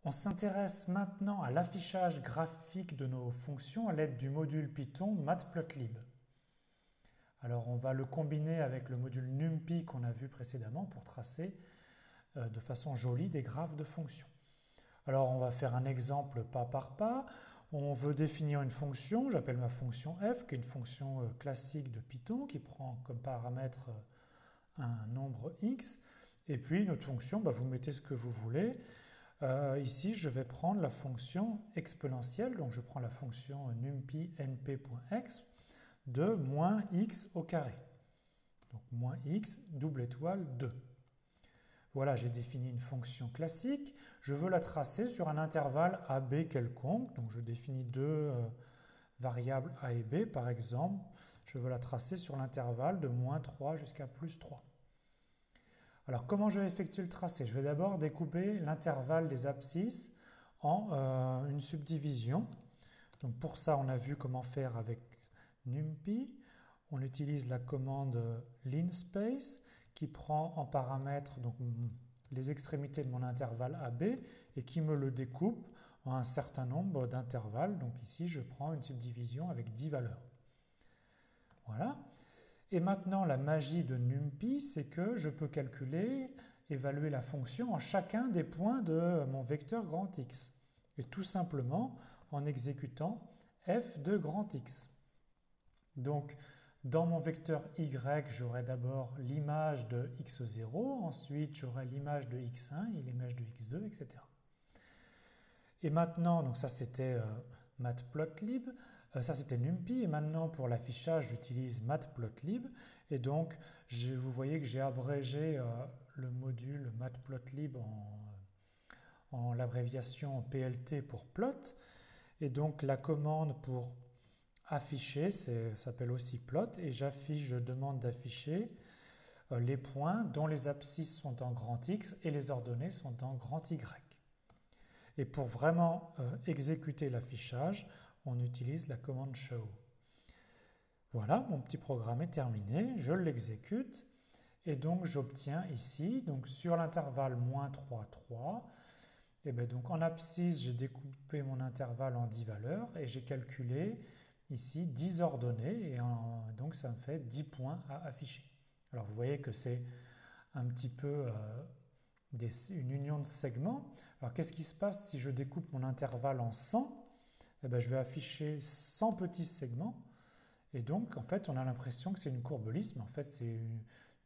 On s'intéresse maintenant à l'affichage graphique de nos fonctions à l'aide du module Python Matplotlib. Alors on va le combiner avec le module NumPy qu'on a vu précédemment pour tracer de façon jolie des graphes de fonctions. Alors on va faire un exemple pas par pas. On veut définir une fonction, j'appelle ma fonction f, qui est une fonction classique de Python qui prend comme paramètre un nombre x. Et puis notre fonction, vous mettez ce que vous voulez. Ici, je vais prendre la fonction exponentielle, donc je prends la fonction numpy_np.exp de moins x au carré. Donc moins x, double étoile, 2. Voilà, j'ai défini une fonction classique. Je veux la tracer sur un intervalle AB quelconque. Donc je définis deux variables A et B. Par exemple, je veux la tracer sur l'intervalle de moins 3 jusqu'à plus 3. Alors comment je vais effectuer le tracé? Je vais d'abord découper l'intervalle des abscisses en une subdivision. Donc pour ça, on a vu comment faire avec NumPy. On utilise la commande linspace qui prend en paramètre donc, les extrémités de mon intervalle AB et qui me le découpe en un certain nombre d'intervalles. Donc ici, je prends une subdivision avec 10 valeurs. Voilà. Et maintenant, la magie de NumPy, c'est que je peux calculer, évaluer la fonction en chacun des points de mon vecteur grand X. Et tout simplement en exécutant f de grand X. Donc, dans mon vecteur y, j'aurai d'abord l'image de x0, ensuite j'aurai l'image de x1 et l'image de x2, etc. Et maintenant, donc ça c'était Matplotlib, ça c'était NumPy, et maintenant pour l'affichage j'utilise Matplotlib, et donc vous voyez que j'ai abrégé le module Matplotlib en l'abréviation PLT pour plot, et donc la commande pour afficher s'appelle aussi plot, et je demande d'afficher les points dont les abscisses sont en grand X et les ordonnées sont en grand Y. Et pour vraiment exécuter l'affichage, on utilise la commande show. Voilà, mon petit programme est terminé, je l'exécute et donc j'obtiens ici, donc sur l'intervalle moins 3, 3, et bien donc en abscisse, j'ai découpé mon intervalle en 10 valeurs et j'ai calculé ici 10 ordonnées et donc ça me fait 10 points à afficher. Alors vous voyez que c'est un petit peu une union de segments. Alors qu'est-ce qui se passe si je découpe mon intervalle en 100? Eh bien, je vais afficher 100 petits segments et donc en fait on a l'impression que c'est une courbe lisse, mais en fait c'est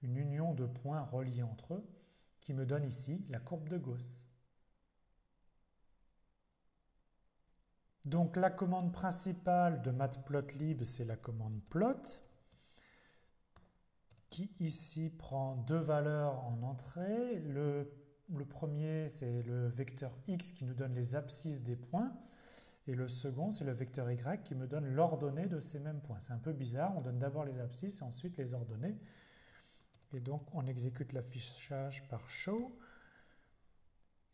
une union de points reliés entre eux qui me donne ici la courbe de Gauss. Donc la commande principale de Matplotlib, c'est la commande plot, qui ici prend deux valeurs en entrée. Le premier, c'est le vecteur x qui nous donne les abscisses des points, et le second, c'est le vecteur y qui me donne l'ordonnée de ces mêmes points. C'est un peu bizarre, on donne d'abord les abscisses et ensuite les ordonnées. Et donc on exécute l'affichage par show.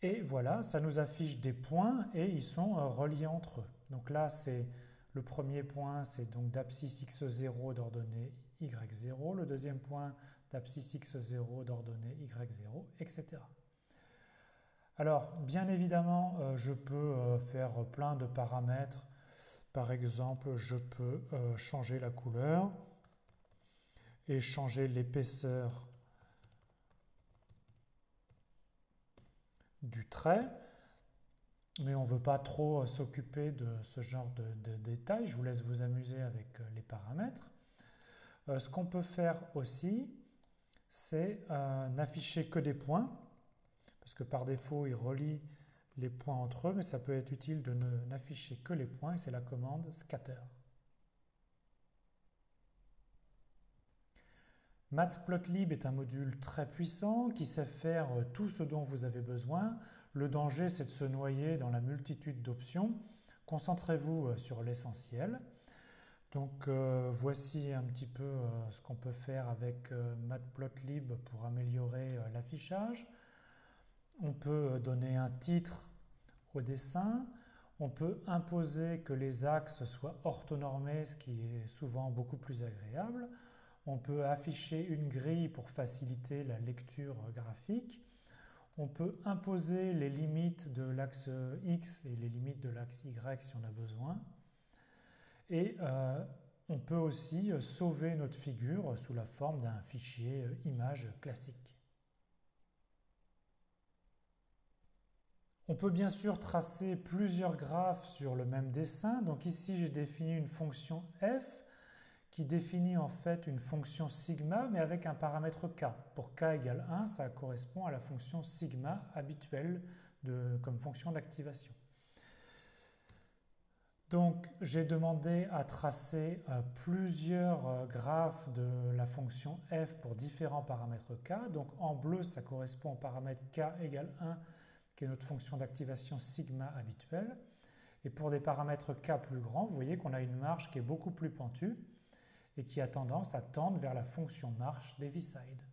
Et voilà, ça nous affiche des points et ils sont reliés entre eux. Donc là, c'est le premier point, c'est donc d'abscisse x0 d'ordonnée y0. Le deuxième point d'abscisse x0 d'ordonnée y0, etc. Alors, bien évidemment, je peux faire plein de paramètres. Par exemple, je peux changer la couleur et changer l'épaisseur du trait. Mais on ne veut pas trop s'occuper de ce genre de détails. Je vous laisse vous amuser avec les paramètres. Ce qu'on peut faire aussi, c'est n'afficher que des points, parce que par défaut, il relie les points entre eux, mais ça peut être utile de n'afficher que les points, et c'est la commande scatter. Matplotlib est un module très puissant qui sait faire tout ce dont vous avez besoin. Le danger, c'est de se noyer dans la multitude d'options. Concentrez-vous sur l'essentiel. Donc voici un petit peu ce qu'on peut faire avec Matplotlib pour améliorer l'affichage. On peut donner un titre au dessin. On peut imposer que les axes soient orthonormés, ce qui est souvent beaucoup plus agréable. On peut afficher une grille pour faciliter la lecture graphique. On peut imposer les limites de l'axe X et les limites de l'axe Y si on a besoin. Et on peut aussi sauver notre figure sous la forme d'un fichier image classique. On peut bien sûr tracer plusieurs graphes sur le même dessin. Donc ici, j'ai défini une fonction f qui définit en fait une fonction sigma, mais avec un paramètre k. Pour k égale 1, ça correspond à la fonction sigma habituelle comme fonction d'activation. Donc j'ai demandé à tracer plusieurs graphes de la fonction f pour différents paramètres k. Donc en bleu, ça correspond au paramètre k égale 1, qui est notre fonction d'activation sigma habituelle. Et pour des paramètres k plus grands, vous voyez qu'on a une marge qui est beaucoup plus pentue et qui a tendance à tendre vers la fonction marche d'Heaviside.